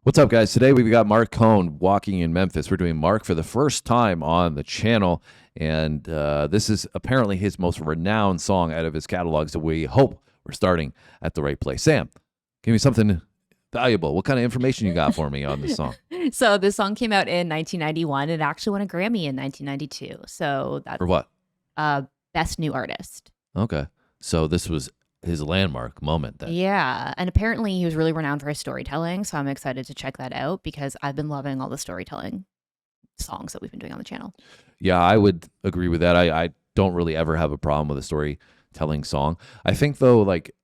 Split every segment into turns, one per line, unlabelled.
What's up, guys? Today we've got Marc Cohn walking in Memphis. We're doing Marc for the first time on the channel, and this is apparently his most renowned song out of his catalog, so we hope we're starting at the right place. Sam, give me something valuable. What kind of information you got for me on this song?
So this song came out in 1991. It actually won a Grammy in 1992. So that's
For what?
Best New Artist.
Okay. So this was his landmark moment then.
Yeah. And apparently he was really renowned for his storytelling. So I'm excited to check that out because I've been loving all the storytelling songs that we've been doing on the channel.
Yeah, I would agree with that. I don't really ever have a problem with a storytelling song. I think, though, like,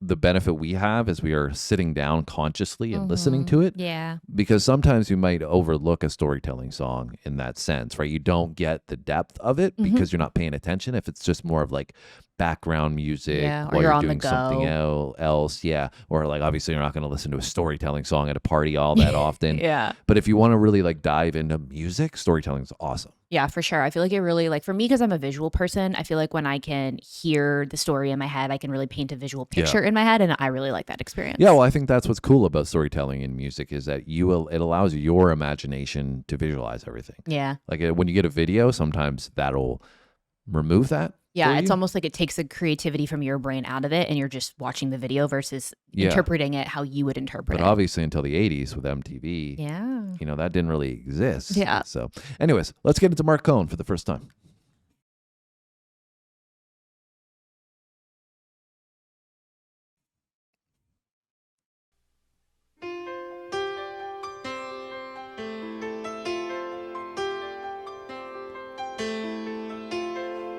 the benefit we have is we are sitting down consciously and listening to it.
Yeah.
Because sometimes you might overlook a storytelling song in that sense, right? You don't get the depth of it because you're not paying attention. If it's just more of like background music
Yeah, or
while
you're
you're
on the
doing something else. Yeah. Or like, obviously you're not going to listen to a storytelling song at a party all that often.
Yeah.
But if you want to really like dive into music, storytelling is awesome.
Yeah, for sure. I feel like it really, like, for me, because I'm a visual person, I feel like when I can hear the story in my head, I can really paint a visual picture in my head, and I really like that experience.
Yeah, well, I think that's what's cool about storytelling in music is that it allows your imagination to visualize everything.
Yeah.
Like when you get a video, sometimes that'll remove that.
Yeah,
for
it's
you.
almost like it takes the creativity from your brain out of it, and you're just watching the video versus interpreting it how you would interpret
But
it.
obviously until the 80s with MTV,
Yeah.
that didn't really exist.
Yeah.
So anyways, let's get into Marc Cohn for the first time.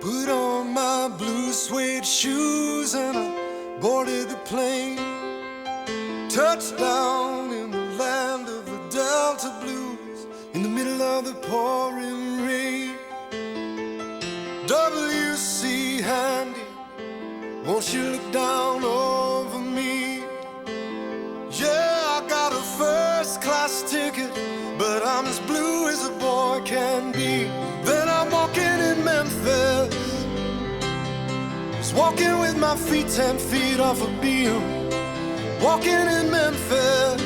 Put on my blue suede shoes and I boarded the plane. Touchdown in the land of the Delta Blues, in the middle of the pouring rain. W.C. Handy, won't you look down over me? Yeah, I got a first class ticket, but I'm as blue as a boy can be. Then I'm walking in Memphis, just walking with my feet 10 feet off a beam. Walking in Memphis,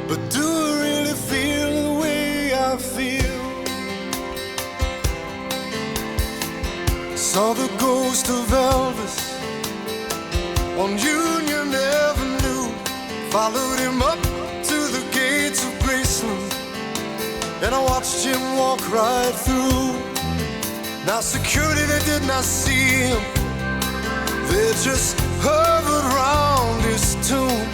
but do I really feel the way I feel? Saw the ghost of Elvis on Union Avenue, followed him up to the gates of Graceland, and I watched him walk right through. Now security, they did not see him, they just hovered round his tomb.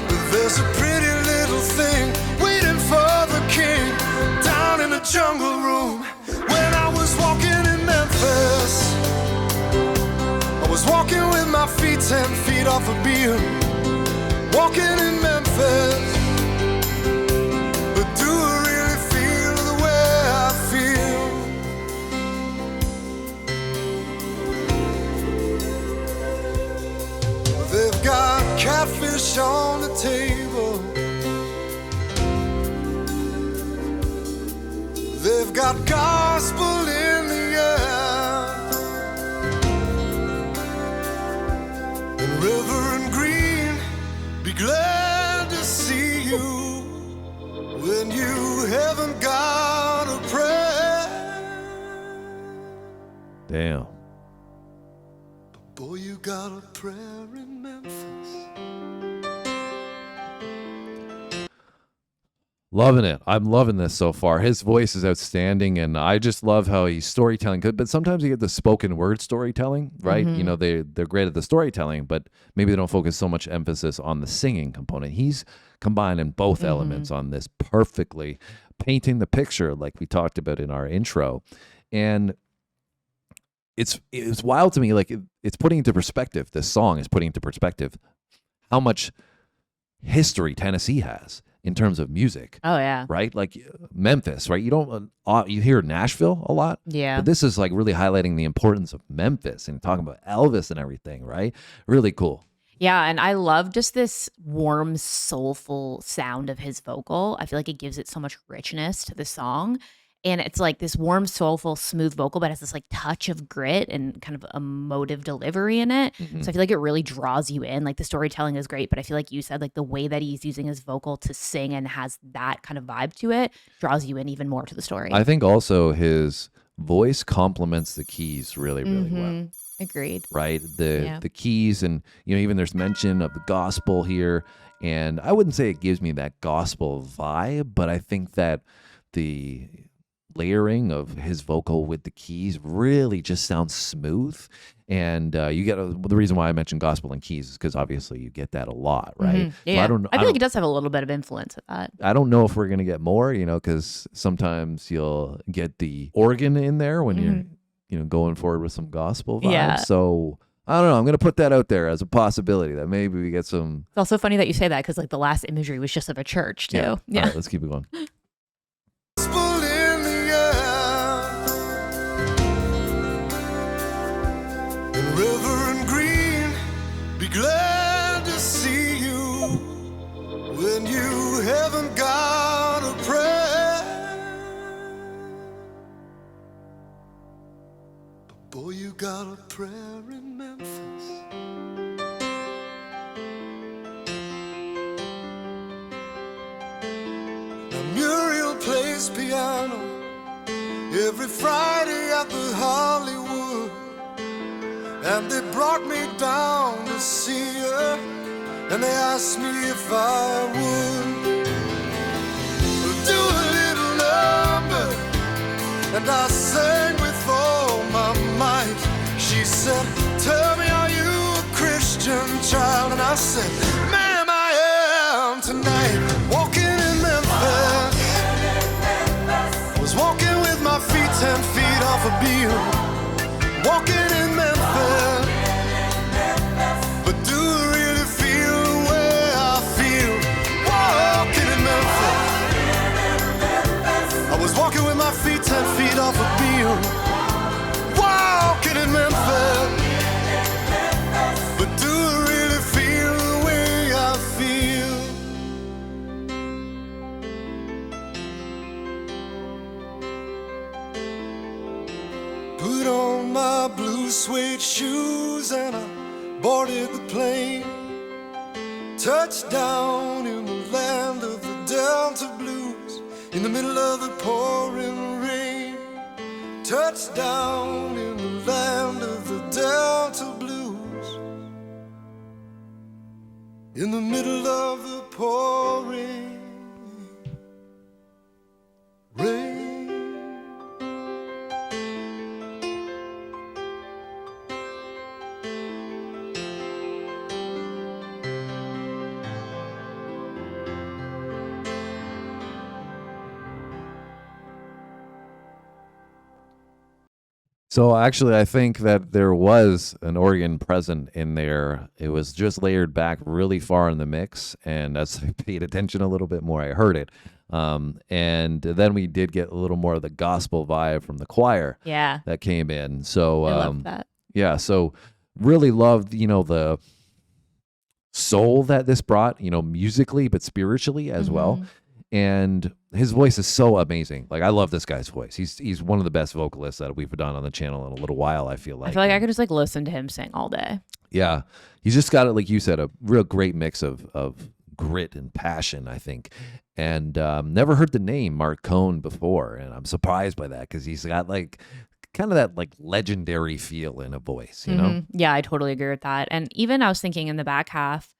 But there's a pretty little thing waiting for the king down in the jungle room. When I was walking in Memphis, I was walking with my feet 10 feet off a beam. Walking in Memphis, but do I really feel the way I feel? They've got catfish on the table, they've got gospel in the air, and Reverend Green, be glad to see you when you haven't got a prayer.
Damn.
Boy, you got a prayer in Memphis.
Loving it. I'm loving this so far. His voice is outstanding, and I just love how he's storytelling. But sometimes you get the spoken word storytelling, right? They're great at the storytelling, but maybe they don't focus so much emphasis on the singing component. He's combining both elements on this perfectly, painting the picture like we talked about in our intro. And it's wild to me, like it's putting into perspective, this song is putting into perspective how much history Tennessee has in terms of music.
Oh, yeah.
Right? Like Memphis, right? You don't, you hear Nashville a lot.
Yeah.
But this is like really highlighting the importance of Memphis and talking about Elvis and everything, right? Really cool.
Yeah, and I love just this warm, soulful sound of his vocal. I feel like it gives it so much richness to the song. And it's like this warm, soulful, smooth vocal, but has this like touch of grit and kind of emotive delivery in it.
Mm-hmm.
So I feel like it really draws you in. Like the storytelling is great, but I feel like you said like the way that he's using his vocal to sing and has that kind of vibe to it draws you in even more to the story.
I think also his voice complements the keys really, really well.
Agreed.
Right? The keys, and even there's mention of the gospel here, and I wouldn't say it gives me that gospel vibe, but I think that the layering of his vocal with the keys really just sounds smooth. And you get the reason why I mentioned gospel and keys is because obviously you get that a lot, right?
Yeah.
So
I feel like it does have a little bit of influence with that.
I don't know if we're gonna get more, because sometimes you'll get the organ in there when you're going forward with some gospel vibes.
Yeah.
So I don't know. I'm going to put that out there as a possibility that maybe we get some.
It's also funny that you say that because like the last imagery was just of a church too.
Yeah. All right, let's keep it going.
Gospel in the air. And Reverend Green, be glad to see you when you haven't got a prayer. Boy, you got a prayer in Memphis. Now Muriel plays piano every Friday at the Hollywood, and they brought me down to see her, and they asked me if I would do a little number, and I sang with all my might. She said, tell me, are you a Christian child? And I said, ma'am, I am tonight. Walking in Memphis. Was walking with my feet 10 feet off a beam. Walking in Memphis. But do I really feel the way I feel? Walking in Memphis. I was walking with my feet 10 feet off a beam. Walking in Memphis, but do I really feel the way I feel? Put on my blue suede shoes and I boarded the plane. Touched down in the land of the Delta Blues, in the middle of the pouring rain. Touchdown in the land of the Delta Blues, in the middle of the pouring rain.
So actually, I think that there was an organ present in there. It was just layered back really far in the mix, and as I paid attention a little bit more, I heard it. And then we did get a little more of the gospel vibe from the choir that came in. So
I love that.
Yeah, so really loved, the soul that this brought, musically, but spiritually as well. And his voice is so amazing. Like, I love this guy's voice. He's one of the best vocalists that we've done on the channel in a little while, I feel like.
I feel like I could just like listen to him sing all day.
Yeah. He's just got, like you said, a real great mix of grit and passion, I think. And never heard the name Marc Cohn before, and I'm surprised by that because he's got like kind of that like legendary feel in a voice, you know?
Yeah, I totally agree with that. And even I was thinking in the back half,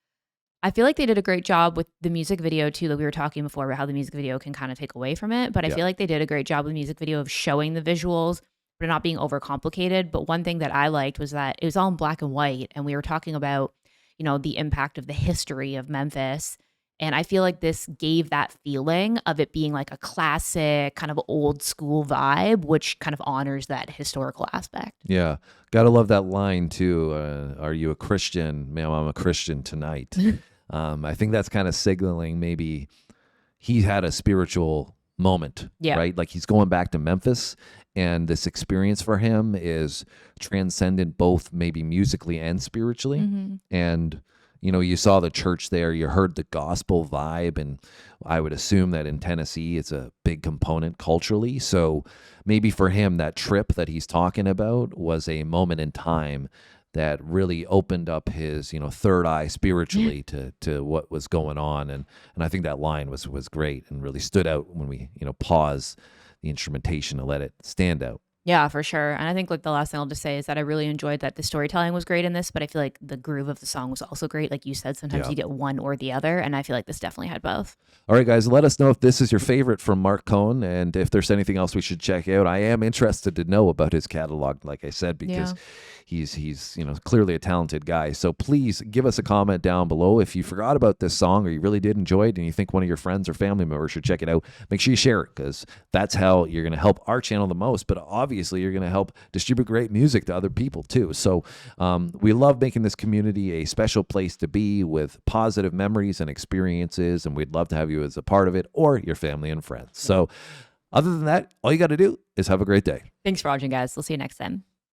I feel like they did a great job with the music video too. Like we were talking before about how the music video can kind of take away from it, but I feel like they did a great job with the music video of showing the visuals, but not being overcomplicated. But one thing that I liked was that it was all in black and white, and we were talking about, the impact of the history of Memphis. And I feel like this gave that feeling of it being like a classic kind of old school vibe, which kind of honors that historical aspect.
Yeah. Gotta love that line too. Are you a Christian? Ma'am, I'm a Christian tonight. I think that's kind of signaling maybe he had a spiritual moment, right? Like he's going back to Memphis, and this experience for him is transcendent both maybe musically and spiritually. And you saw the church there, you heard the gospel vibe, and I would assume that in Tennessee it's a big component culturally. So maybe for him, that trip that he's talking about was a moment in time that really opened up his, third eye spiritually to what was going on. And I think that line was great and really stood out when we, pause the instrumentation to let it stand out.
Yeah, for sure. And I think like the last thing I'll just say is that I really enjoyed that the storytelling was great in this, but I feel like the groove of the song was also great. Like you said, sometimes you get one or the other, and I feel like this definitely had both.
All right, guys, let us know if this is your favorite from Marc Cohn, and if there's anything else we should check out. I am interested to know about his catalog, like I said, because he's clearly a talented guy. So please give us a comment down below if you forgot about this song or you really did enjoy it and you think one of your friends or family members should check it out. Make sure you share it, because that's how you're going to help our channel the most, but obviously you're going to help distribute great music to other people too. So we love making this community a special place to be with positive memories and experiences, and we'd love to have you as a part of it or your family and friends. So other than that, all you got to do is have a great day.
Thanks for watching, guys. We'll see you next time.